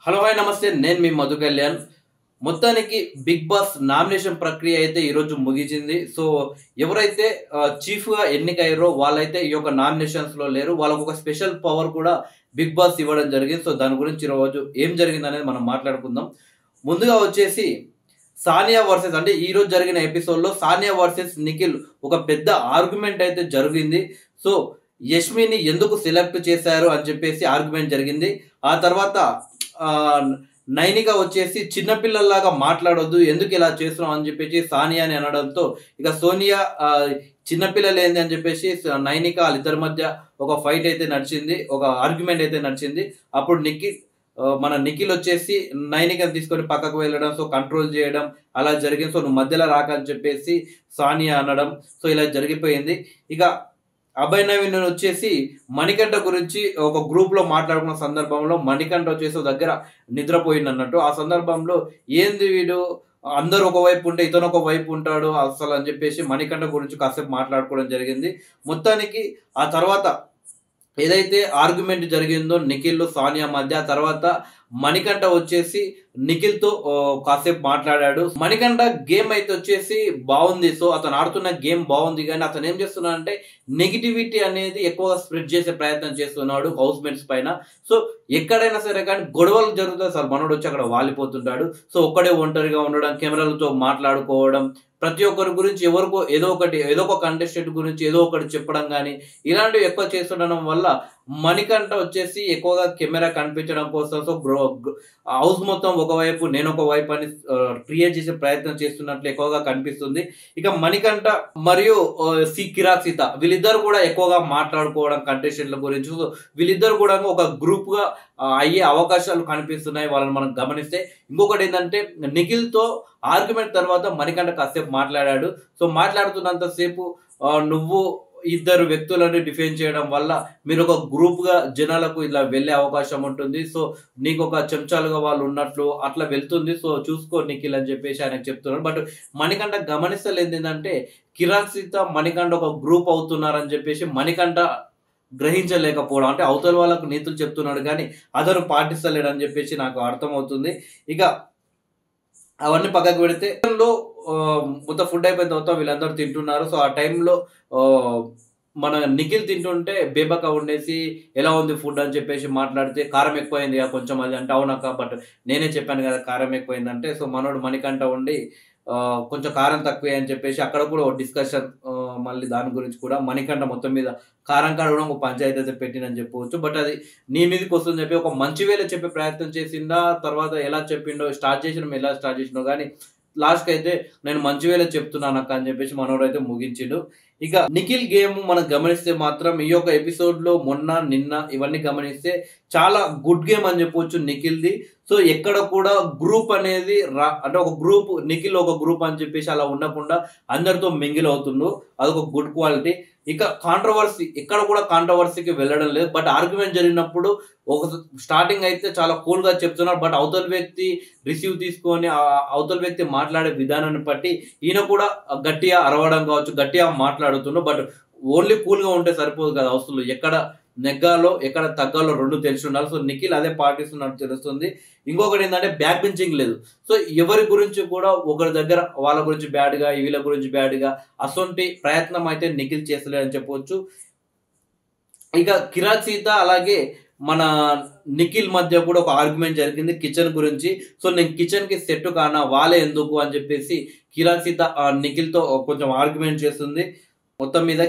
Hello hi నమస్తే, నేను మీ మధు కళ్యాణ్. మొత్తానికి బిగ్ బాస్ నామినేషన్ ప్రక్రియ అయితే ఈరోజు ముగిసింది. సో ఎవరైతే చీఫ్గా ఎన్నికయ్యారో వాళ్ళైతే ఈ యొక్క నామినేషన్స్లో లేరు. వాళ్ళకు ఒక స్పెషల్ పవర్ కూడా బిగ్ బాస్ ఇవ్వడం జరిగింది. సో దాని గురించి ఈరోజు ఏం జరిగింది అనేది మనం మాట్లాడుకుందాం. ముందుగా వచ్చేసి సానియా వర్సెస్ అంటే ఈ రోజు జరిగిన ఎపిసోడ్లో సానియా వర్సెస్ నిఖిల్ ఒక పెద్ద ఆర్గ్యుమెంట్ అయితే జరిగింది. సో యష్మిని ఎందుకు సెలెక్ట్ చేశారు అని చెప్పేసి ఆర్గ్యుమెంట్ జరిగింది. ఆ తర్వాత నైనిక వచ్చేసి చిన్నపిల్లల్లాగా మాట్లాడొద్దు, ఎందుకు ఇలా చేస్తున్నావు అని చెప్పేసి సానియాని అనడంతో ఇక సోనియా చిన్నపిల్లలు ఏంది అని చెప్పేసి నైనిక వాళ్ళిద్దరి మధ్య ఒక ఫైట్ అయితే నడిచింది, ఒక ఆర్గ్యుమెంట్ అయితే నడిచింది. అప్పుడు మన నిఖిల్ వచ్చేసి నైనికని తీసుకొని పక్కకు వెళ్ళడం, సో కంట్రోల్ చేయడం అలా జరిగింది. సో నువ్వు మధ్యలో రాక అని చెప్పేసి సానియా అనడం, సో ఇలా జరిగిపోయింది. ఇక అభయ్ నవీన్ వచ్చేసి మణికంఠ గురించి ఒక గ్రూప్ లో మాట్లాడుకున్న సందర్భంలో మణికంఠ వచ్చేసి దగ్గర నిద్రపోయింది అన్నట్టు. ఆ సందర్భంలో ఏంది వీడు అందరూ ఒకవైపు ఉంటే ఇతను ఒక వైపు ఉంటాడు అసలు అని చెప్పేసి మణికంఠ గురించి కాసేపు మాట్లాడుకోవడం జరిగింది. మొత్తానికి ఆ తర్వాత ఏదైతే ఆర్గ్యుమెంట్ జరిగిందో నిఖిల్ సానియా మధ్య, ఆ తర్వాత మణికంఠ వచ్చేసి నిఖిల్ తో కాసేపు మాట్లాడాడు. మణికంఠ గేమ్ అయితే వచ్చేసి బాగుంది. సో అతను ఆడుతున్న గేమ్ బాగుంది, కానీ అతను ఏం చేస్తున్నాడు అంటే నెగిటివిటీ అనేది ఎక్కువగా స్ప్రెడ్ చేసే ప్రయత్నం చేస్తున్నాడు హౌస్ మేట్స్ పైన. సో ఎక్కడైనా సరే కానీ గొడవలు జరుగుతాయి సార్, మనోడు వచ్చి అక్కడ వాలిపోతుంటాడు. సో ఒక్కడే ఒంటరిగా ఉండడం, కెమెరాలతో మాట్లాడుకోవడం, ప్రతి ఒక్కరి గురించి ఎవరికో ఏదో ఒక కంటెస్టెంట్ గురించి ఏదో ఒకటి చెప్పడం కానీ ఇలాంటివి ఎక్కువ చేస్తుండడం వల్ల మణికంఠ వచ్చేసి ఎక్కువగా కెమెరా కనిపించడం కోసం సో హౌస్ మొత్తం ఒకవైపు నేను ఒక వైపు అని క్రియేట్ చేసే ప్రయత్నం చేస్తున్నట్లు ఎక్కువగా కనిపిస్తుంది. ఇక మణికంఠ మరియు కిరాక్ సీత వీళ్ళిద్దరు కూడా ఎక్కువగా మాట్లాడుకోవడం కంటెస్టెంట్ల గురించి. సో వీళ్ళిద్దరు కూడా ఒక గ్రూప్ గా అయ్యే అవకాశాలు కనిపిస్తున్నాయి వాళ్ళని మనం గమనిస్తే. ఇంకొకటి ఏంటంటే నిఖిల్ తో ఆర్గ్యుమెంట్ తర్వాత మణికంఠ కాసేపు మాట్లాడాడు. సో మాట్లాడుతున్నంతసేపు నువ్వు ఇద్దరు వ్యక్తులను డిఫెండ్ చేయడం వల్ల మీరు ఒక గ్రూప్ గా జనాలకు ఇలా వెళ్లే అవకాశం ఉంటుంది. సో నీకు ఒక చెంచాలుగా వాళ్ళు ఉన్నట్లు అట్లా వెళ్తుంది. సో చూసుకో నిఖిల్ అని చెప్పేసి ఆయనకు చెప్తున్నాడు. బట్ మణికంఠ గమనిస్తలేదు ఏంటంటే కిరాక్ సీత మణికంఠ ఒక గ్రూప్ అవుతున్నారని చెప్పేసి మణికంఠ గ్రహించలేకపోవడం. అంటే అవతల వాళ్ళకు నీతులు చెప్తున్నాడు కానీ అతను పాటిస్తలేడు అని చెప్పేసి నాకు అర్థమవుతుంది. ఇక అవన్నీ పక్కకు పెడితే మొత్తం ఫుడ్ అయిపోయిన తర్వాత వీళ్ళందరూ తింటున్నారు. సో ఆ టైంలో మన నిఖిల్ తింటుంటే బేబక ఉండేసి ఎలా ఉంది ఫుడ్ అని చెప్పేసి మాట్లాడితే కారం ఎక్కువైంది కొంచెం అది అంటే అవునక్క, బట్ నేనే చెప్పాను కదా కారం ఎక్కువైందంటే. సో మనోడు మణికంఠ ఉండి కొంచెం కారం తక్కువే అని చెప్పేసి అక్కడ కూడా ఒక డిస్కషన్, మళ్ళీ దాని గురించి కూడా మణికంఠ మొత్తం మీద కారం కాడడం ఒక పంచాయతీ అయితే పెట్టినని చెప్పవచ్చు. బట్ అది నీ మీదకి వస్తుందని చెప్పి ఒక మంచి వేళ చెప్పే ప్రయత్నం చేసిందా, తర్వాత ఎలా చెప్పిండో స్టార్ట్ చేసినో కానీ లాస్ట్ అయితే నేను మంచి వేళ చెప్తున్నాను అక్క అని చెప్పేసి మనోడు అయితే ముగించిండు. ఇక నిఖిల్ గేమ్ మనం గమనిస్తే మాత్రం ఈ యొక్క ఎపిసోడ్ లో మొన్న నిన్న ఇవన్నీ గమనిస్తే చాలా గుడ్ గేమ్ అని చెప్పవచ్చు నిఖిల్ది. సో ఎక్కడ కూడా గ్రూప్ అనేది అంటే ఒక గ్రూప్ నిఖిల్ ఒక గ్రూప్ అని చెప్పేసి అలా ఉండకుండా అందరితో మింగిల్ అవుతుండు, అదొక గుడ్ క్వాలిటీ. ఇక కాంట్రవర్సీ ఎక్కడ కూడా కాంట్రవర్సీకి వెళ్ళడం లేదు. బట్ ఆర్గ్యుమెంట్ జరిగినప్పుడు ఒక స్టార్టింగ్ అయితే చాలా కూల్ గా చెప్తున్నారు, బట్ అవతల వ్యక్తి రిసీవ్ తీసుకొని అవతల వ్యక్తి మాట్లాడే విధానాన్ని బట్టి ఈయన కూడా గట్టిగా అరవడం కావచ్చు, గట్టిగా మాట్లాడుతున్నాడు. బట్ ఓన్లీ కూల్ గా ఉంటే సరిపోదు కదా, అవసరం ఎక్కడ నెగ్గాలో ఎక్కడ తగ్గాలో రెండు తెలిసి ఉండాలి. సో నిఖిల్ అదే పాటిస్తున్నట్టు తెలుస్తుంది. ఇంకొకటి ఏంటంటే బ్యాక్ బెంచింగ్ లేదు. సో ఎవరి గురించి కూడా ఒకరి దగ్గర వాళ్ళ గురించి బ్యాడ్గా వీళ్ళ గురించి బ్యాడ్గా అసొంటి ప్రయత్నం అయితే నిఖిల్ చేస్తలేదని చెప్పవచ్చు. ఇక కిరాక్ సీత అలాగే మన నిఖిల్ మధ్య కూడా ఒక ఆర్గ్యుమెంట్ జరిగింది కిచెన్ గురించి. సో నేను కిచెన్ కి సెట్ కానా వాళ్ళే ఎందుకు అని చెప్పేసి కిరాక్ సీత నిఖిల్ తో కొంచెం ఆర్గ్యుమెంట్ చేస్తుంది. మొత్తం మీద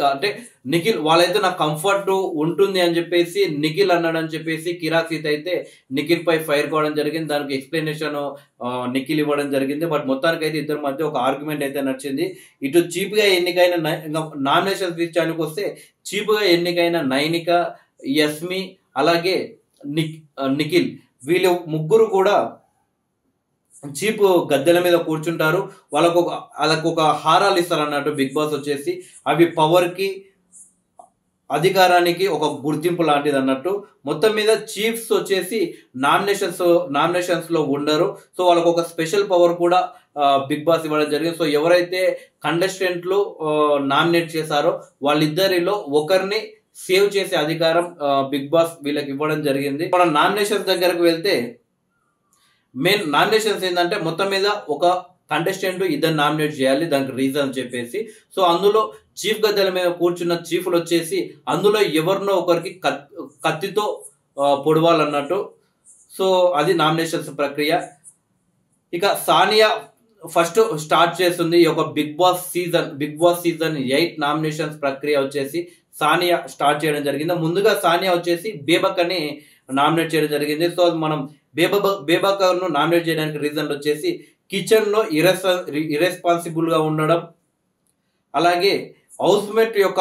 అంటే నిఖిల్ వాళ్ళైతే నాకు కంఫర్ట్ ఉంటుంది అని చెప్పేసి నిఖిల్ అన్నాడని చెప్పేసి కిరాక్ సీత అయితే నిఖిల్ పై ఫైర్ కావడం జరిగింది. దానికి ఎక్స్ప్లెనేషన్ నిఖిల్ ఇవ్వడం జరిగింది. బట్ మొత్తానికి అయితే ఇద్దరి మధ్య ఒక ఆర్గ్యుమెంట్ అయితే నడిచింది. ఇటు చీప్ గా ఎన్నికైన నామినేషన్ విషయానికి వస్తే చీప్ గా ఎన్నికైన నైనిక, యస్మి అలాగే నిఖిల్ వీళ్ళు ముగ్గురు కూడా చీప్ గద్దెల మీద కూర్చుంటారు. వాళ్ళకు ఒక హారాలు ఇస్తారు అన్నట్టు బిగ్ బాస్ వచ్చేసి. అవి పవర్ కి అధికారానికి ఒక గుర్తింపు లాంటిది అన్నట్టు. మొత్తం మీద చీఫ్స్ వచ్చేసి నామినేషన్స్ లో ఉండరు. సో వాళ్ళకు ఒక స్పెషల్ పవర్ కూడా బిగ్ బాస్ ఇవ్వడం జరిగింది. సో ఎవరైతే కంటెస్టెంట్లు నామినేట్ చేశారో వాళ్ళిద్దరిలో ఒకరిని సేవ్ చేసే అధికారం బిగ్ బాస్ వీళ్ళకి ఇవ్వడం జరిగింది. మన నామినేషన్స్ దగ్గరకు వెళ్తే మెయిన్ నామినేషన్స్ ఏంటంటే మొత్తం మీద ఒక కంటెస్టెంట్ ఇద్దరు నామినేట్ చేయాలి, దానికి రీజన్ చెప్పేసి. సో అందులో చీఫ్ గద్దెల మీద కూర్చున్న చీఫ్లు వచ్చేసి అందులో ఎవరినో ఒకరికి కత్తితో పొడవాలన్నట్టు. సో అది నామినేషన్స్ ప్రక్రియ. ఇక సానియా ఫస్ట్ స్టార్ట్ చేస్తుంది ఈ యొక్క బిగ్ బాస్ సీజన్ 8 నామినేషన్స్ ప్రక్రియ వచ్చేసి సానియా స్టార్ట్ చేయడం జరిగింది. ముందుగా సానియా వచ్చేసి బేబక్ అని నామినేట్ చేయడం జరిగింది. సో మనం బేబక్ను నామినేట్ చేయడానికి రీజన్ వచ్చేసి కిచెన్లో ఇరెస్పాన్సిబుల్గా ఉండడం, అలాగే హౌస్మేట్ యొక్క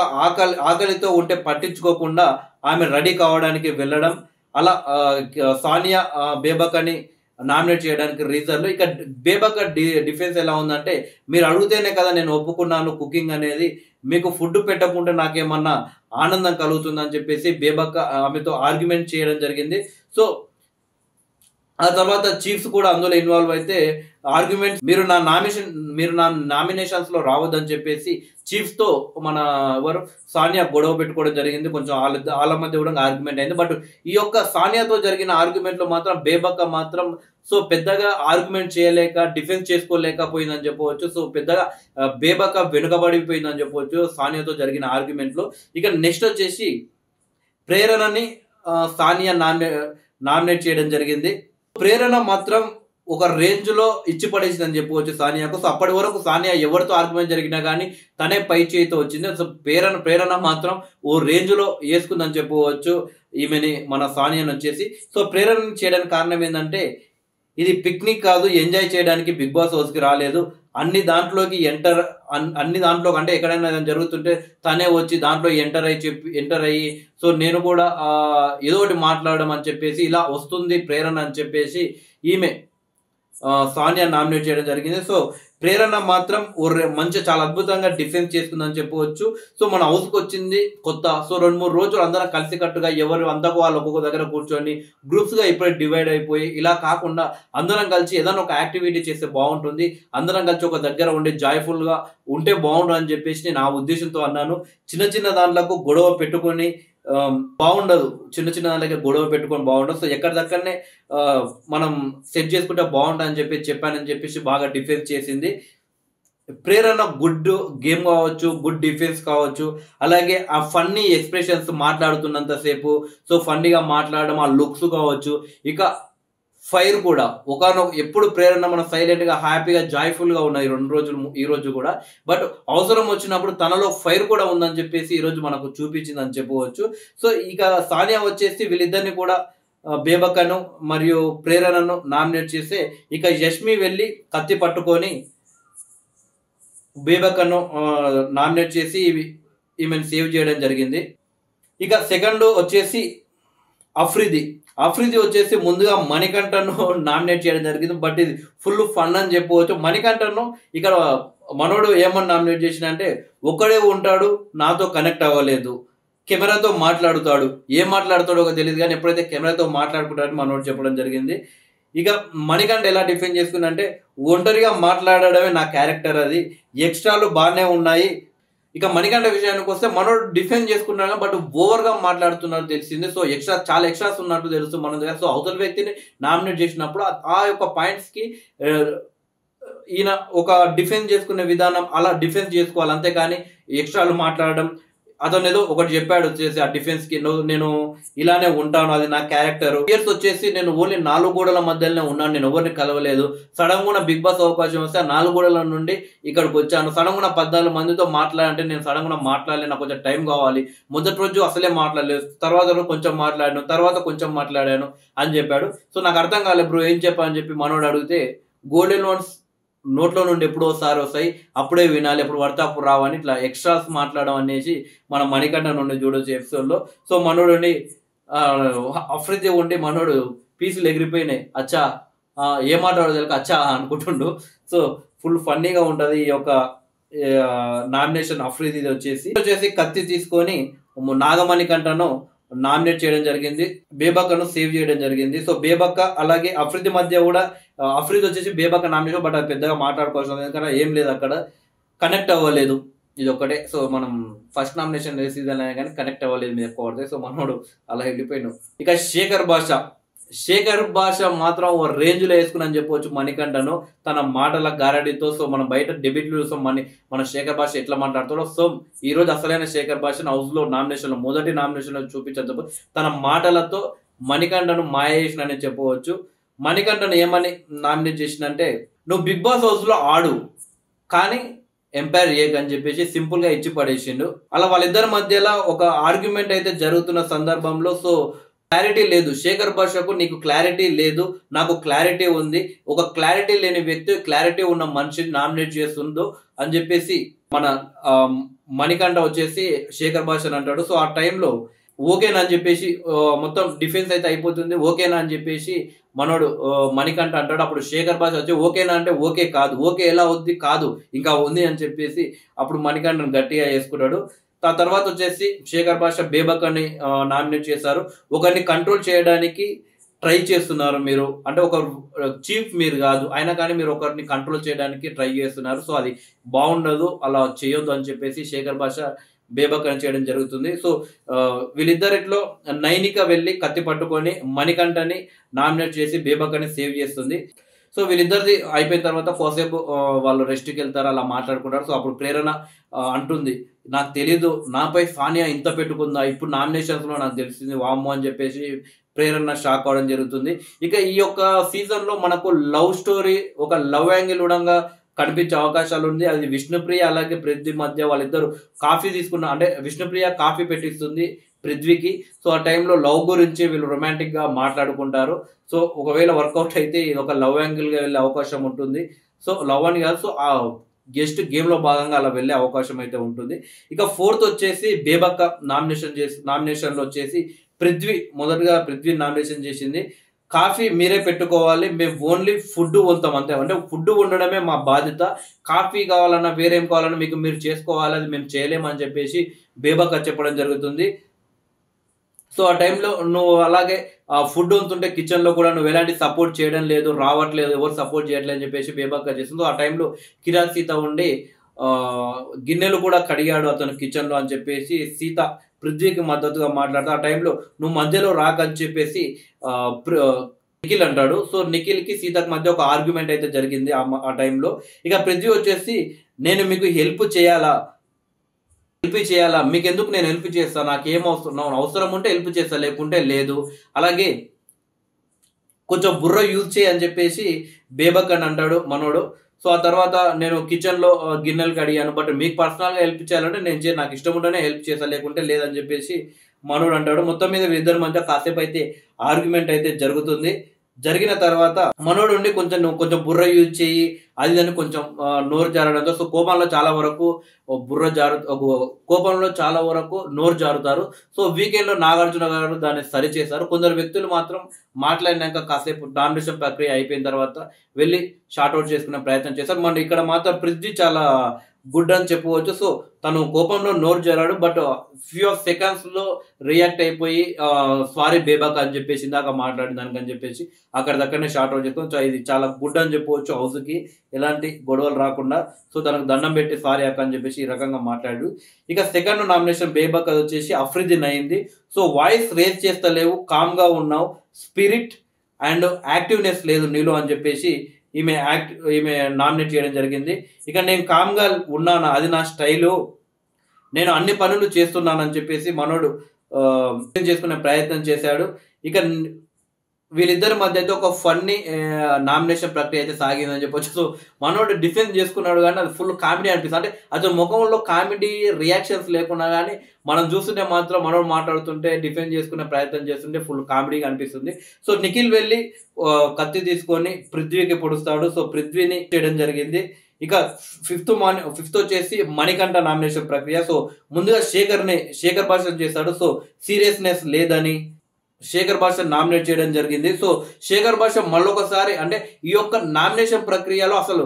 ఆకలితో ఉంటే పట్టించుకోకుండా ఆమె రెడీ కావడానికి వెళ్ళడం. అలా సానియా బేబక్ అని నామినేట్ చేయడానికి రీజన్లు. ఇక బేబక్ డిఫెన్స్ ఎలా ఉందంటే, మీరు అడిగితేనే కదా నేను ఒప్పుకున్నాను కుకింగ్ అనేది, మీకు ఫుడ్ పెట్టకుంటే నాకేమన్నా ఆనందం కలుగుతుందని చెప్పేసి బేబక్ ఆమెతో ఆర్గ్యుమెంట్ చేయడం జరిగింది. సో ఆ తర్వాత చీఫ్స్ కూడా అందులో ఇన్వాల్వ్ అయితే ఆర్గ్యుమెంట్, మీరు నా నామినేషన్స్ లో రావద్దని చెప్పేసి చీఫ్స్ తో మన ఎవరు సానియా గొడవ పెట్టుకోవడం జరిగింది. కొంచెం వాళ్ళ మధ్య కూడా ఆర్గ్యుమెంట్ అయింది. బట్ ఈ యొక్క సానియాతో జరిగిన ఆర్గ్యుమెంట్ లో మాత్రం బేబక్క మాత్రం సో పెద్దగా ఆర్గ్యుమెంట్ చేయలేక డిఫెన్స్ చేసుకోలేకపోయిందని చెప్పవచ్చు. సో పెద్దగా బేబక్క వెనుకబడిపోయిందని చెప్పవచ్చు సానియాతో జరిగిన ఆర్గ్యుమెంట్ లో. ఇక నెక్స్ట్ వచ్చేసి ప్రేరణని సానియా నామినేట్ చేయడం జరిగింది. ప్రేరణ మాత్రం ఒక రేంజ్ లో ఇచ్చి పడేసిందని చెప్పుకోవచ్చు సానియాకు. సో అప్పటి వరకు సానియా ఎవరితో ఆర్గ్యుమెంట్ జరిగినా కానీ తనే పై చేయితో వచ్చింది. సో ప్రేరణ మాత్రం ఓ రేంజ్ లో వేసుకుందని చెప్పుకోవచ్చు ఈమెని, మన సానియాని వచ్చేసి. సో ప్రేరణ చేయడానికి కారణం ఏంటంటే, ఇది పిక్నిక్ కాదు, ఎంజాయ్ చేయడానికి బిగ్ బాస్ హౌస్ కి రాలేదు, అన్ని దాంట్లోకి అంటే ఎక్కడైనా జరుగుతుంటే తనే వచ్చి దాంట్లో ఎంటర్ అయ్యి సో నేను కూడా ఏదో ఒకటి మాట్లాడడం అని చెప్పేసి ఇలా వస్తుంది ప్రేరణ అని చెప్పేసి ఈమె సానియా నామినేట్ చేయడం జరిగింది. సో ప్రేరణ మాత్రం మంచి చాలా అద్భుతంగా డిఫెన్స్ చేసుకుందని చెప్పవచ్చు. సో మన హౌస్కి వచ్చింది కొత్త, సో 2-3 రోజులు అందరం కలిసికట్టుగా ఎవరు అంతకు వాళ్ళు ఒక్కొక్క దగ్గర కూర్చొని గ్రూప్స్గా ఇప్పుడే డివైడ్ అయిపోయి ఇలా కాకుండా అందరం కలిసి ఏదైనా ఒక యాక్టివిటీ చేస్తే బాగుంటుంది, అందరం కలిసి ఒక దగ్గర ఉండి జాయ్ఫుల్గా ఉంటే బాగుంటుంది అని చెప్పేసి నేను ఆ ఉద్దేశంతో అన్నాను. చిన్న దాంట్లకు గొడవ పెట్టుకొని బాగుండదు, చిన్న దాంట్లోకి గొడవ పెట్టుకొని బాగుండదు. సో ఎక్కడిదక్కడనే మనం సెట్ చేసుకుంటే బాగుంటుంది అని చెప్పానని చెప్పేసి బాగా డిఫెన్స్ చేసింది. ప్రేరణ గుడ్ గేమ్ కావచ్చు, గుడ్ డిఫెన్స్ కావచ్చు, అలాగే ఆ ఫన్నీ ఎక్స్ప్రెషన్స్ మాట్లాడుతున్నంతసేపు సో ఫన్నీగా మాట్లాడడం, ఆ లుక్స్ కావచ్చు, ఇక ఫైర్ కూడా ఎప్పుడు ప్రేరణ మనం సైలెంట్ గా హ్యాపీగా జాయ్ఫుల్ గా ఉన్నాయి 2 రోజులు ఈ రోజు కూడా. బట్ అవసరం వచ్చినప్పుడు తనలో ఫైర్ కూడా ఉందని చెప్పేసి ఈ రోజు మనకు చూపించింది అని చెప్పవచ్చు. సో ఇక సానియా వచ్చేసి వీళ్ళిద్దరిని కూడా బేబక్కను మరియు ప్రేరణను నామినేట్ చేస్తే, ఇక యష్మి వెళ్ళి కత్తి పట్టుకొని బేబక్కను నామినేట్ చేసి ఈమెను సేవ్ చేయడం జరిగింది. ఇక సెకండ్ వచ్చేసి అఫ్రిది వచ్చేసి ముందుగా మణికంఠను నామినేట్ చేయడం జరిగింది. బట్ ఇది ఫుల్ ఫన్ అని చెప్పవచ్చు. మణికంఠను ఇక్కడ మనోడు ఏమని నామినేట్ చేసిన అంటే, ఒక్కడే ఉంటాడు, నాతో కనెక్ట్ అవ్వలేదు, కెమెరాతో మాట్లాడుతాడు, ఏం మాట్లాడుతాడో తెలియదు కానీ ఎప్పుడైతే కెమెరాతో మాట్లాడుకుంటాడని మనోడు చెప్పడం జరిగింది. ఇక మణికంఠ ఎలా డిఫెండ్ చేసుకుందంటే, ఒంటరిగా మాట్లాడడమే నా క్యారెక్టర్, అది ఎక్స్ట్రాలు బాగానే ఉన్నాయి. ఇక మణికంఠ విషయానికి వస్తే మనోడు డిఫెండ్ చేసుకుంటున్నాడు, బట్ ఓవర్ గా మాట్లాడుతున్నట్టు తెలిసింది. సో చాలా ఎక్స్ట్రాస్ ఉన్నట్టు తెలుసు మన దగ్గర. సో అవతల వ్యక్తిని నామినేట్ చేసినప్పుడు ఆ యొక్క పాయింట్స్ కి ఈయన ఒక డిఫెన్స్ చేసుకునే విధానం అలా డిఫెన్స్ చేసుకోవాలి, అంతేకాని ఎక్స్ట్రాలు మాట్లాడడం. అతను ఏదో ఒకటి చెప్పాడు వచ్చేసి ఆ డిఫెన్స్ కి, నేను ఇలానే ఉంటాను, అది నా క్యారెక్టర్. ఇయర్స్ వచ్చేసి నేను ఓన్లీ 4 గోడల మధ్యలోనే ఉన్నాను, నేను ఎవరిని కలవలేదు. సడన్ గా బిగ్ బాస్ అవకాశం వస్తే 4 గోడల నుండి ఇక్కడికి వచ్చాను. సడన్ గా 14 మందితో మాట్లాడంటే నేను సడన్ గా మాట్లాడలేదు, నాకు కొంచెం టైం కావాలి. మొదటి రోజు అసలే మాట్లాడలేదు, తర్వాత రోజు కొంచెం మాట్లాడాను, తర్వాత కొంచెం మాట్లాడాను అని చెప్పాడు. సో నాకు అర్థం కాలేదు బ్రో ఏం చెప్పా అని చెప్పి మనోడు అడిగితే, గోల్డెన్ లోన్స్ నోట్లో నుండి ఎప్పుడో ఒకసారి వస్తాయి, అప్పుడే వినాలి, ఎప్పుడు పడితే అప్పుడు రావని ఇట్లా ఎక్స్ట్రాస్ మాట్లాడడం అనేసి మనం మణికంఠ నుండి చూడొచ్చు ఎపిసోడ్లో. సో మనోడుని అఫ్రిది ఉండి మనోడు పీసులు ఎగిరిపోయినాయి, అచ్చా ఏం మాట్లాడో తెలియక అచ్చా అనుకుంటుండు. సో ఫుల్ ఫన్నీగా ఉంటుంది ఈ యొక్క నామినేషన్. అఫ్రిది వచ్చేసి కత్తి తీసుకొని నాగమణికంఠను నామినేట్ చేయడం జరిగింది, బేబక్కను సేవ్ చేయడం జరిగింది. సో బేబక్క అలాగే అఫ్రిది మధ్య కూడా అఫ్రిది వచ్చేసి బేబక్క నామినేషన్, బట్ అది పెద్దగా మాట్లాడుకోవాల్సిన ఎందుకంటే ఏం లేదు, అక్కడ కనెక్ట్ అవ్వలేదు, ఇది ఒక్కటే. సో మనం ఫస్ట్ నామినేషన్ సీజన్ అయినా కానీ కనెక్ట్ అవ్వలేదు మీద ఎక్కువ పడతాయి. సో మనోడు అలా వెళ్ళిపోయినాడు. ఇక శేఖర్ భాష శేఖర్ భాష మాత్రం ఓ రేంజ్లో వేసుకుని చెప్పవచ్చు మణికంఠను తన మాటల గారడితో. సో మనం బయట డెబ్యూట్లు చూస్తాం మన శేఖర్ భాష ఎట్లా మాట్లాడుతాడో. సో ఈ రోజు అసలైన శేఖర్ భాషను హౌస్ లో నామినేషన్ లో మొదటి నామినేషన్ లో చూపించదు. తన మాటలతో మణికంఠను మాయ చేసినని చెప్పవచ్చు. మణికంఠను ఏమని నామినేట్ చేసినంటే, నువ్వు బిగ్ బాస్ హౌస్ లో ఆడు కానీ ఎంపైర్ చేయకని చెప్పేసి సింపుల్ గా ఇచ్చి పడేసిండు. అలా వాళ్ళిద్దరి మధ్యలో ఒక ఆర్గ్యుమెంట్ అయితే జరుగుతున్న సందర్భంలో సో క్లారిటీ లేదు. శేఖర్ భాషకు నీకు క్లారిటీ లేదు, నాకు క్లారిటీ ఉంది, ఒక క్లారిటీ లేని వ్యక్తి క్లారిటీ ఉన్న మనిషిని నామినేట్ చేస్తుందో అని చెప్పేసి మన మణికంఠ వచ్చేసి శేఖర్ భాష అని అంటాడు. సో ఆ టైంలో ఓకేనా అని చెప్పేసి మొత్తం డిఫెన్స్ అయితే అయిపోతుంది. ఓకేనా అని చెప్పేసి మనోడు మణికంఠ అంటాడు. అప్పుడు శేఖర్ భాష వచ్చి ఓకేనా అంటే ఓకే కాదు, ఓకే ఎలా ఉంది కాదు ఇంకా ఉంది అని చెప్పేసి అప్పుడు మణికంఠను గట్టిగా వేసుకున్నాడు. ఆ తర్వాత వచ్చేసి శేఖర్ భాష బేబక్ అని నామినేట్ చేశారు. ఒకరిని కంట్రోల్ చేయడానికి ట్రై చేస్తున్నారు మీరు, అంటే ఒక చీఫ్ మీరు కాదు అయినా కానీ మీరు ఒకరిని కంట్రోల్ చేయడానికి ట్రై చేస్తున్నారు. సో అది బాగుండదు, అలా చేయొద్దు అని చెప్పేసి శేఖర్ భాష బేబక్ అని చేయడం జరుగుతుంది. సో వీళ్ళిద్దరిట్లో నైనిక వెళ్ళి కత్తి పట్టుకొని మణికంఠని నామినేట్ చేసి బేబక్ అని సేవ్ చేస్తుంది. సో వీళ్ళిద్దరిది అయిపోయిన తర్వాత కోసేపు వాళ్ళు రెస్ట్కి వెళ్తారు, అలా మాట్లాడుకుంటారు. సో అప్పుడు ప్రేరణ అంటుంది, నాకు తెలీదు నాపై సానియా ఇంత పెట్టుకుందా, ఇప్పుడు నామినేషన్స్ లో నాకు తెలిసింది వామ్మో అని చెప్పేసి ప్రేరణ షాక్ అవడం జరుగుతుంది. ఇక ఈ యొక్క సీజన్ లో మనకు లవ్ స్టోరీ, ఒక లవ్ యాంగిల్ కూడా కనిపించే అవకాశాలు ఉంది. అది విష్ణుప్రియ అలాగే పృథ్వీ మధ్య వాళ్ళిద్దరు కాఫీ తీసుకున్న, అంటే విష్ణుప్రియ కాఫీ పెట్టిస్తుంది పృథ్వీకి. సో ఆ టైంలో లవ్ గురించి వీళ్ళు రొమాంటిక్ గా మాట్లాడుకుంటారు. సో ఒకవేళ వర్కౌట్ అయితే ఇది ఒక లవ్ యాంగిల్ గా వెళ్ళే అవకాశం ఉంటుంది. సో లవ్ అని కాదు, సో ఆ గెస్ట్ గేమ్ లో భాగంగా అలా వెళ్ళే అవకాశం అయితే ఉంటుంది. ఇక ఫోర్త్ వచ్చేసి బేబక్క నామినేషన్ లో వచ్చేసి మొదటగా పృథ్వీ నామినేషన్ చేసింది. కాఫీ మీరే పెట్టుకోవాలి, మేము ఓన్లీ ఫుడ్ వంతాం అంతే, అంటే ఫుడ్ వండడమే మా బాధ్యత, కాఫీ కావాలన్నా వేరేం కావాలన్నా మీకు మీరు చేసుకోవాలి, అది మేము చేయలేమని చెప్పేసి బేబక్క చెప్పడం జరుగుతుంది. సో ఆ టైంలో నువ్వు అలాగే ఫుడ్ వంతుంటే కిచెన్ లో కూడా నువ్వు ఎలాంటి సపోర్ట్ చేయడం లేదు, రావట్లేదు, ఎవరు సపోర్ట్ చేయట్లేదు అని చెప్పేసి బేబక్క చేస్తుంది. ఆ టైంలో కిరాక్ సీత ఉండి గిన్నెలు కూడా కడిగాడు అతను కిచెన్ లో అని చెప్పేసి సీత పృథ్వీకి మద్దతుగా మాట్లాడుతూ ఆ టైంలో నువ్వు మధ్యలో రాకని చెప్పేసి నిఖిల్ అంటాడు. సో నిఖిల్ కి సీతకు మధ్య ఒక ఆర్గ్యుమెంట్ అయితే జరిగింది ఆ టైంలో. ఇక పృథ్వీ వచ్చేసి నేను మీకు హెల్ప్ చేయాలా, మీకు ఎందుకు నేను హెల్ప్ చేస్తాను, నాకేం అవసరం ఉంటే హెల్ప్ చేస్తా లేకుంటే లేదు, అలాగే కొంచెం బుర్ర యూజ్ చేయి అని చెప్పేసి బేబక్ అని అంటాడు మనోడు. సో ఆ తర్వాత నేను కిచెన్ లో గిన్నెలు కడిగాను, బట్ మీకు పర్సనల్ గా హెల్ప్ చేయాలంటే నేను నాకు ఇష్టం ఉంటేనే హెల్ప్ చేస్తా లేకుంటే లేదని చెప్పేసి మనోడు అంటాడు. మొత్తం మీద వీళ్ళిద్దరి మధ్య కాసేపు అయితే ఆర్గ్యుమెంట్ అయితే జరుగుతుంది. జరిగిన తర్వాత మనోడు ఉండి కొంచెం బుర్ర యూజ్ చేయి అది అని కొంచెం నోరు జారడంతో సో కోపంలో చాలా వరకు నోరు జారుతారు. సో వీకెండ్ లో నాగార్జున గారు దాన్ని సరి చేశారు. కొందరు వ్యక్తులు మాత్రం మాట్లాడినాక కాసేపు నామినేషన్ ప్రక్రియ అయిపోయిన తర్వాత వెళ్ళి షార్ట్అవుట్ చేసుకునే ప్రయత్నం చేశారు. మన ఇక్కడ మాత్రం పృథ్వీ చాలా గుడ్ అని చెప్పవచ్చు. సో తను కోపంలో నోరు జారాడు, బట్ ఫ్యూ ఆఫ్ సెకండ్స్ లో రియాక్ట్ అయిపోయి సారీ బేబక్ అని చెప్పేసి ఇందాక మాట్లాడిన దానికని చెప్పేసి అక్కడిదక్కడనే షార్ట్ అవుట్ చేసుకొని సో ఇది చాలా గుడ్ అని చెప్పవచ్చు హౌస్ కి, ఎలాంటి గొడవలు రాకుండా. సో తనకు దండం పెట్టి సారీ అక్క అని చెప్పేసి ఈ రకంగా మాట్లాడు. ఇక సెకండ్ నామినేషన్ బేబక్ అది వచ్చేసి అఫ్రిదిన్ అయింది. సో వాయిస్ రేజ్ చేస్తలేవు, కామ్ గా ఉన్నావు, స్పిరిట్ అండ్ యాక్టివ్నెస్ లేదు నీలో అని చెప్పేసి ఈమె నామినేట్ చేయడం జరిగింది. ఇక నేను కామ్ గా ఉన్నాను, అది నా స్టైలు, నేను అన్ని పనులు చేస్తున్నానని చెప్పేసి మనోడు చేసుకునే ప్రయత్నం చేశాడు. ఇక వీళ్ళిద్దరి మధ్య అయితే ఒక ఫన్నీ నామినేషన్ ప్రక్రియ అయితే సాగిందని చెప్పొచ్చు. సో మనోడు డిఫెన్స్ చేసుకున్నాడు కానీ అది ఫుల్ కామెడీ అనిపిస్తుంది. అంటే అతని ముఖంలో కామెడీ రియాక్షన్స్ లేకున్నా కానీ మనం చూస్తుంటే మాత్రం మనోడు మాట్లాడుతుంటే డిఫెన్స్ చేసుకునే ప్రయత్నం చేస్తుంటే ఫుల్ కామెడీగా అనిపిస్తుంది. సో నిఖిల్ వెళ్ళి కత్తి తీసుకొని పృథ్వీకి పొడుస్తాడు. సో పృథ్వీని చేయడం జరిగింది. ఇక ఫిఫ్త్ వచ్చేసి మణికంఠ నామినేషన్ ప్రక్రియ. సో ముందుగా శేఖర్ భాష చేశాడు. సో సీరియస్నెస్ లేదని శేఖర్ భాష నామినేట్ చేయడం జరిగింది. సో శేఖర్ భాష మళ్ళొకసారి అంటే ఈ యొక్క నామినేషన్ ప్రక్రియలో అసలు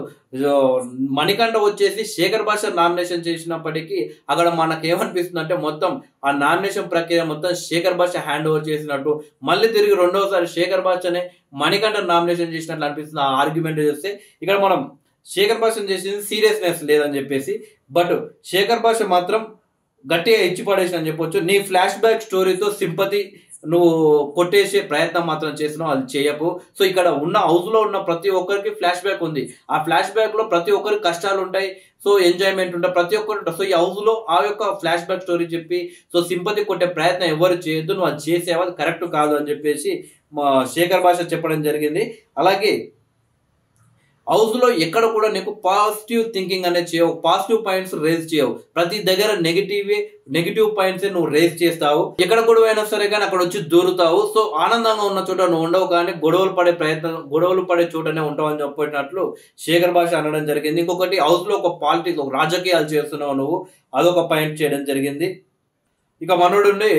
మణికంఠ వచ్చేసి శేఖర్ భాష నామినేషన్ చేసినప్పటికీ అక్కడ మనకు ఏమనిపిస్తుంది అంటే మొత్తం ఆ నామినేషన్ ప్రక్రియ మొత్తం శేఖర్ భాష హ్యాండ్ ఓవర్ చేసినట్టు, మళ్ళీ తిరిగి రెండోసారి శేఖర్ భాషనే మణికంఠ నామినేషన్ చేసినట్లు అనిపిస్తుంది ఆ ఆర్గ్యుమెంట్ చేస్తే. ఇక్కడ మనం శేఖర్ భాష చేసింది సీరియస్నెస్ లేదని చెప్పేసి, బట్ శేఖర్ భాష మాత్రం గట్టిగా ఇచ్చి పడేసిన అని చెప్పొచ్చు. నీ ఫ్లాష్ బ్యాక్ స్టోరీతో సింపతి నువ్వు కొట్టేసే ప్రయత్నం మాత్రం చేస్తున్నావు, అది చేయకు. సో ఇక్కడ ఉన్న హౌస్ లో ఉన్న ప్రతి ఒక్కరికి ఫ్లాష్ బ్యాక్ ఉంది. ఆ ఫ్లాష్ బ్యాక్ లో ప్రతి ఒక్కరికి కష్టాలు ఉంటాయి, సో ఎంజాయ్మెంట్ ఉంటాయి, ప్రతి ఒక్కరు ఉంటారు. సో ఈ హౌస్ లో ఆ యొక్క ఫ్లాష్ బ్యాక్ స్టోరీ చెప్పి సో సింపతి కొట్టే ప్రయత్నం ఎవరు చేయొద్దు, నువ్వు అది చేసేవా, అది కరెక్ట్ కాదు అని చెప్పేసి మా శేఖర్ భాష చెప్పడం జరిగింది. అలాగే హౌస్ లో ఎక్కడ కూడా నీకు పాజిటివ్ థింకింగ్ అనేది చేయవు, పాజిటివ్ పాయింట్స్ రేజ్ చేయవు. ప్రతి దగ్గర నెగిటివ్ పాయింట్స్ నువ్వు రేజ్ చేస్తావు. ఎక్కడ గొడవ అయినా సరే కానీ అక్కడ వచ్చి దూరుతావు. సో ఆనందంగా ఉన్న చోట నువ్వు ఉండవు, కానీ గొడవలు పడే చోటనే ఉంటావు అని చెప్పినట్లు శేఖర్ భాష అనడం జరిగింది. ఇంకొకటి, హౌస్ లో ఒక పాలిటిక్స్, ఒక రాజకీయాలు చేస్తున్నావు నువ్వు, అదొక పాయింట్ చేయడం జరిగింది. ఇక మనోడుండి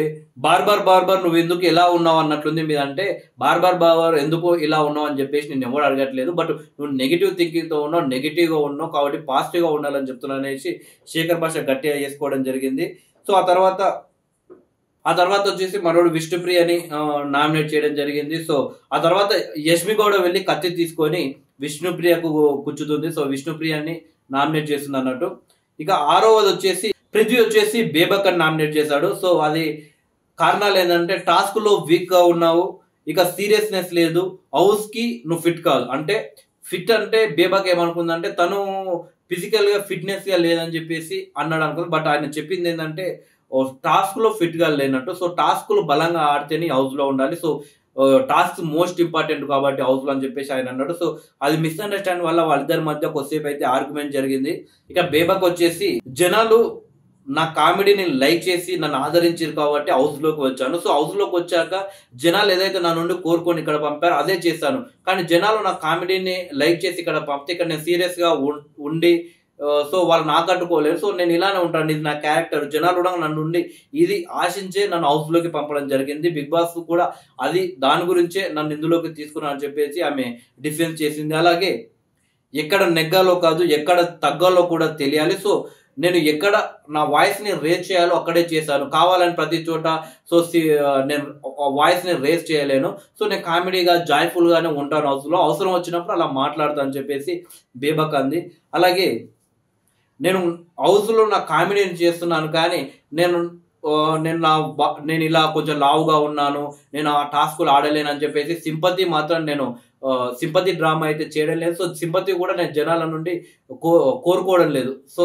బార్బర్ నువ్వు ఎందుకు ఇలా ఉన్నావు అన్నట్లుంది మీద, అంటే బార్బర్ ఎందుకు ఇలా ఉన్నావు అని చెప్పేసి నేను ఎవరు అడగట్లేదు, బట్ నువ్వు నెగిటివ్ థింకింగ్ తో ఉన్నావు, నెగిటివ్ గా ఉన్నావు, కాబట్టి పాజిటివ్ గా ఉండాలని చెప్తున్నా అనేసి శేఖర్ భాష గట్టిగా చేసుకోవడం జరిగింది. సో ఆ తర్వాత వచ్చేసి మనోడు విష్ణుప్రియని నామినేట్ చేయడం జరిగింది. సో ఆ తర్వాత యష్మి గౌడ వెళ్ళి కత్తి తీసుకొని విష్ణుప్రియకు కూర్చుతుంది. సో విష్ణుప్రియని నామినేట్ చేస్తుంది అన్నట్టు. ఇక 6వది వచ్చేసి పృథ్వీ వచ్చేసి బేబక్ అని నామినేట్ చేశాడు. సో అది కారణాలు ఏంటంటే, టాస్క్ లో వీక్ గా ఉన్నావు, ఇక సీరియస్నెస్ లేదు, హౌస్ కి నువ్వు ఫిట్ కాదు. అంటే ఫిట్ అంటే బేబక్ ఏమనుకుందంటే తను ఫిజికల్ గా ఫిట్నెస్ గా లేదని చెప్పేసి అన్నాడు అనుకుంది. బట్ ఆయన చెప్పింది ఏంటంటే టాస్క్ లో ఫిట్ గా లేనట్టు. సో టాస్క్ లు బలంగా ఆడితేనే హౌస్ లో ఉండాలి, సో టాస్క్ మోస్ట్ ఇంపార్టెంట్ కాబట్టి హౌస్ లో అని చెప్పేసి ఆయన అన్నాడు. సో అది మిస్అండర్స్టాండ్ వల్ల వాళ్ళిద్దరి మధ్య కొద్దిసేపు అయితే ఆర్గ్యుమెంట్ జరిగింది. ఇక బేబక్ వచ్చేసి, జనాలు నా కామెడీని లైక్ చేసి నన్ను ఆదరించారు కాబట్టి హౌస్ లోకి వచ్చాను. సో హౌస్ లోకి వచ్చాక జనాలు ఏదైతే నా నుండి కోరుకొని ఇక్కడ పంపారో అదే చేశాను, కానీ జనాలు నా కామెడీని లైక్ చేసి ఇక్కడ పంపితే ఇక్కడ నేను సీరియస్ గా ఉండి సో వాళ్ళు ఆకట్టుకోలేరు. సో నేను ఇలానే ఉంటాను, ఇది నా క్యారెక్టర్. జనాలు కూడా నన్ను నుండి ఇది ఆశించే నన్ను హౌస్ లోకి పంపడం జరిగింది. బిగ్ బాస్ కూడా అది దాని గురించే నన్ను ఇందులోకి తీసుకున్నా అని చెప్పేసి ఆమె డిఫెన్స్ చేసింది. అలాగే ఎక్కడ నెగ్గాలో కాదు, ఎక్కడ తగ్గాలో కూడా తెలియాలి. సో నేను ఎక్కడ నా వాయిస్ ని రేజ్ చేయాలో అక్కడే చేశాను, కావాలని ప్రతి చోట సో నేను వాయిస్ ని రేజ్ చేయలేను. సో నేను కామెడీగా జాయ్ఫుల్ గానే ఉంటాను హౌస్ లో, అవసరం వచ్చినప్పుడు అలా మాట్లాడతాను అని చెప్పేసి బేబక్ అంది. అలాగే నేను హౌస్ లో నా కామెడీని చేస్తున్నాను, కానీ నేను నేను ఇలా కొంచెం లావుగా ఉన్నాను, నేను ఆ టాస్కులు ఆడలేను అని చెప్పేసి సింపతి మాత్రం నేను సింపతి డ్రామా అయితే చేయడం లేదు. సో సింపతి కూడా నేను జనాల నుండి కోరుకోవడం లేదు. సో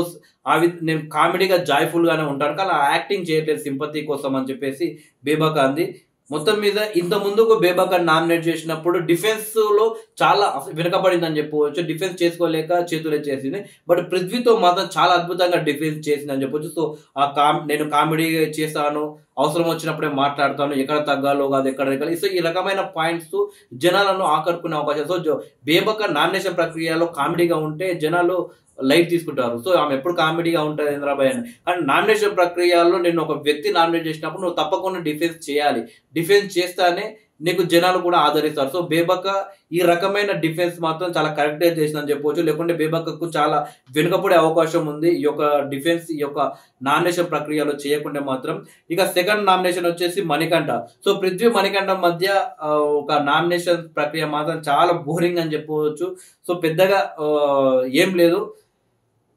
నేను కామెడీగా జాయ్ఫుల్ గానే ఉంటాను, కానీ యాక్టింగ్ చేయట్లేదు సింపతి కోసం అని చెప్పేసి బేబక్ అంది. మొత్తం మీద ఇంత ముందుకు బేబక్ నామినేట్ చేసినప్పుడు డిఫెన్స్ లో చాలా వెనుకబడింది అని చెప్పవచ్చు, డిఫెన్స్ చేసుకోలేక చేతులు చేసింది. బట్ పృథ్వీతో మాత్రం చాలా అద్భుతంగా డిఫెన్స్ చేసింది అని చెప్పొచ్చు. సో నేను కామెడీ చేస్తాను, అవసరం వచ్చినప్పుడే మాట్లాడతాను, ఎక్కడ తగ్గాలో కాదు ఎక్కడ తగ్గాలి. సో ఈ రకమైన పాయింట్స్ జనాలను ఆకట్టుకునే అవకాశం. సో బేబక్ నామినేషన్ ప్రక్రియలో కామెడీగా ఉంటే జనాలు లైట్ తీసుకుంటారు. సో ఆమె ఎప్పుడు కామెడీగా ఉంటుంది ఇంద్రాబాయ్ అని. అండ్ నామినేషన్ ప్రక్రియలో నేను ఒక వ్యక్తి నామినేట్ చేసినప్పుడు నువ్వు తప్పకుండా డిఫెన్స్ చేయాలి, డిఫెన్స్ చేస్తానే నీకు జనాలు కూడా ఆదరిస్తారు. సో బేబక్ ఈ రకమైన డిఫెన్స్ మాత్రం చాలా కరెక్ట్ గా చేసిందని చెప్పవచ్చు, లేకుంటే బేబక్కు చాలా వెనుకపడే అవకాశం ఉంది ఈ యొక్క డిఫెన్స్ ఈ యొక్క నామినేషన్ ప్రక్రియలో చేయకుండా మాత్రం. ఇక సెకండ్ నామినేషన్ వచ్చేసి మణికంఠ. సో పృథ్వీ మణికంఠ మధ్య ఒక నామినేషన్ ప్రక్రియ మాత్రం చాలా బోరింగ్ అని చెప్పవచ్చు. సో పెద్దగా ఏం లేదు.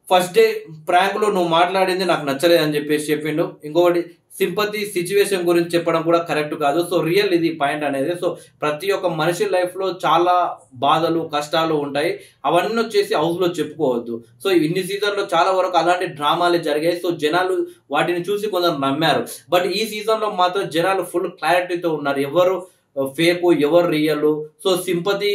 ఫస్ట్ డే ప్రాంక్ లో నువ్వు మాట్లాడింది నాకు నచ్చలేదు అని చెప్పేసి చెప్పిండు. ఇంకొకటి, సింపతి సిచ్యువేషన్ గురించి చెప్పడం కూడా కరెక్ట్ కాదు. సో రియల్ ఇది పాయింట్ అనేది. సో ప్రతి ఒక్క మనిషి లైఫ్ లో చాలా బాధలు కష్టాలు ఉంటాయి, అవన్నీ వచ్చేసి హౌస్ లో చెప్పుకోవద్దు. సో ఇన్ని సీజన్ లో చాలా వరకు అలాంటి డ్రామాలే జరిగాయి. సో జనాలు వాటిని చూసి కొందరు నమ్మారు, బట్ ఈ సీజన్ లో మాత్రం జనాలు ఫుల్ క్లారిటీతో ఉన్నారు, ఎవరు ఫేక్ ఎవరు రియల్. సో సింపతి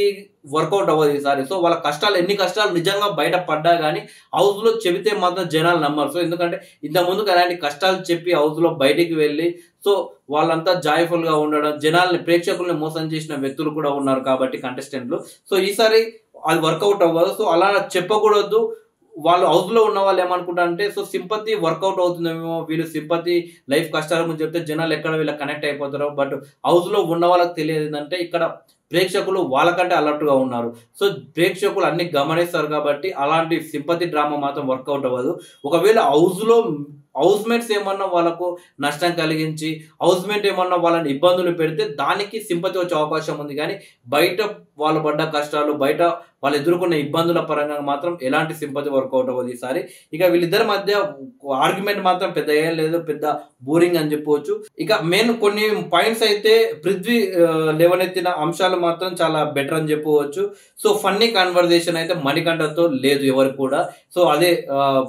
వర్కౌట్ అవ్వదు ఈసారి. సో వాళ్ళ కష్టాలు, ఎన్ని కష్టాలు నిజంగా బయట పడ్డా కానీ హౌస్ లో చెబితే మాత్రం జనాలు నమ్మరు. సో ఎందుకంటే ఇంత ముందుకు అలాంటి కష్టాలు చెప్పి హౌస్ లో బయటికి వెళ్ళి సో వాళ్ళంతా జాయ్ఫుల్ గా ఉండడం, జనాల్ని ప్రేక్షకుల్ని మోసం చేసిన వ్యక్తులు కూడా ఉన్నారు కాబట్టి కంటెస్టెంట్లు. సో ఈసారి అది వర్కౌట్ అవ్వదు. సో అలా చెప్పకూడదు. వాళ్ళు హౌస్ లో ఉన్న వాళ్ళు ఏమనుకుంటారంటే సో సింపతి వర్కౌట్ అవుతుందేమో, వీళ్ళు సింపతి లైఫ్ కష్టాల గురించి చెప్తే జనాలు ఎక్కడ వీళ్ళ కనెక్ట్ అయిపోతారో. బట్ హౌస్ లో ఉన్న వాళ్ళకి తెలియదు ఏంటంటే ఇక్కడ ప్రేక్షకులు వాళ్ళకంటే అలర్ట్ గా ఉన్నారు. సో ప్రేక్షకులు అన్ని గమనిస్తారు కాబట్టి అలాంటి సింపతి డ్రామా మాత్రం వర్కౌట్ అవ్వదు. ఒకవేళ హౌస్ మేట్స్ ఏమన్నా వాళ్ళకు నష్టం కలిగించి హౌస్ మేట్ ఏమన్నా వాళ్ళని ఇబ్బందులు పెడితే దానికి సింపతి వచ్చే అవకాశం ఉంది. కానీ బయట వాళ్ళు పడ్డ కష్టాలు, బయట వాళ్ళు ఎదుర్కొన్న ఇబ్బందుల పరంగా మాత్రం ఎలాంటి సింపతి వర్కౌట్ అవ్వదు ఈసారి. ఇక వీళ్ళిద్దరి మధ్య ఆర్గ్యుమెంట్ మాత్రం పెద్ద ఏం లేదు, పెద్ద బోరింగ్ అని చెప్పవచ్చు. ఇక మెయిన్ కొన్ని పాయింట్స్ అయితే పృథ్వీ లేవనెత్తిన అంశాలు మాత్రం చాలా బెటర్ అని చెప్పవచ్చు. సో ఫన్నీ కన్వర్జేషన్ అయితే మణికంఠతో లేదు ఎవరికి కూడా. సో అదే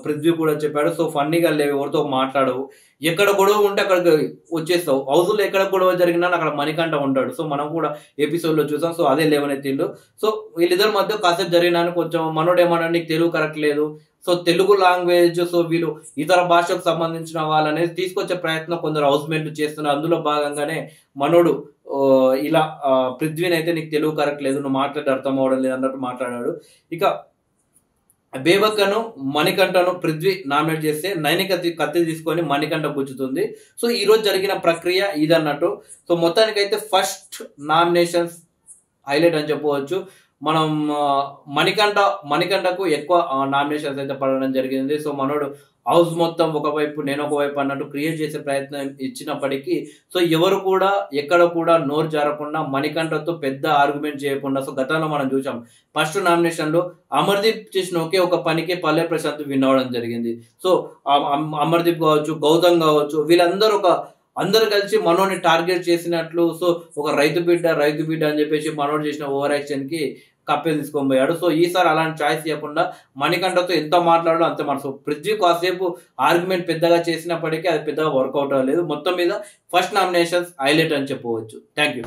పృథ్వీ కూడా చెప్పాడు. సో ఫన్నీగా లేవు, ఎవరితో మాట్లాడవు, ఎక్కడ గొడవ ఉంటే అక్కడికి వచ్చేస్తావు. హౌస్లో ఎక్కడ గొడవ జరిగినా అక్కడ మణికంఠ ఉంటాడు. సో మనం కూడా ఎపిసోడ్లో చూసాం. సో అదే లేవనెత్తిండు. సో వీళ్ళిద్దరి మధ్య కాసేపు జరిగినా కొంచెం మనోడు ఏమన్నా నీకు తెలుగు కరెక్ట్ లేదు, సో తెలుగు లాంగ్వేజ్, సో వీళ్ళు ఇతర భాషకు సంబంధించిన వాళ్ళనేది తీసుకొచ్చే ప్రయత్నం కొందరు హౌస్ మేట్లు చేస్తున్నారు. అందులో భాగంగానే మనోడు ఇలా పృథ్వీని అయితే నీకు తెలుగు కరెక్ట్ లేదు, నువ్వు మాట్లాడి అర్థం అవ్వడం లేదు అన్నట్టు మాట్లాడాడు. ఇక బేబక్కను మణికంఠను పృథ్వీ నామినేట్ చేస్తే నైని కత్తి తీసుకొని మణికంఠ గుచ్చుతుంది. సో ఈ రోజు జరిగిన ప్రక్రియ ఇదన్నట్టు. సో మొత్తానికైతే ఫస్ట్ నామినేషన్స్ హైలైట్ అని చెప్పవచ్చు. మనం మణికంఠకు ఎక్కువ నామినేషన్స్ అయితే పడడం జరిగింది. సో మనోడు హౌస్ మొత్తం ఒకవైపు నేను ఒకవైపు అన్నట్టు క్రియేట్ చేసే ప్రయత్నం ఇచ్చినప్పటికీ సో ఎవరు కూడా ఎక్కడ కూడా నోరు జారకుండా మణికంఠతో పెద్ద ఆర్గ్యుమెంట్ చేయకుండా, సో గతంలో మనం చూసాం ఫస్ట్ నామినేషన్లో అమర్దీప్ చేసిన ఒకే ఒక పనికి పల్లె ప్రశాంత్ విన్ అవ్వడం జరిగింది. సో అమర్దీప్ కావచ్చు, గౌతమ్ కావచ్చు, వీళ్ళందరూ అందరు కలిసి మనోని టార్గెట్ చేసినట్లు. సో ఒక రైతు బిడ్డ అని చెప్పేసి మనోడు చేసిన ఓవర్ యాక్షన్ కి కప్పే తీసుకొని పోయాడు. సో ఈసారి అలాంటి చాయిస్ ఇవ్వకుండా మణికంఠతో ఎంత మాట్లాడో అంత మనసు. పృథ్వీ కాసేపు ఆర్గ్యుమెంట్ పెద్దగా చేసినప్పటికీ అది పెద్దగా వర్కౌట్ అవ్వలేదు. మొత్తం మీద ఫస్ట్ నామినేషన్స్ హైలైట్ అని చెప్పవచ్చు. Thank you.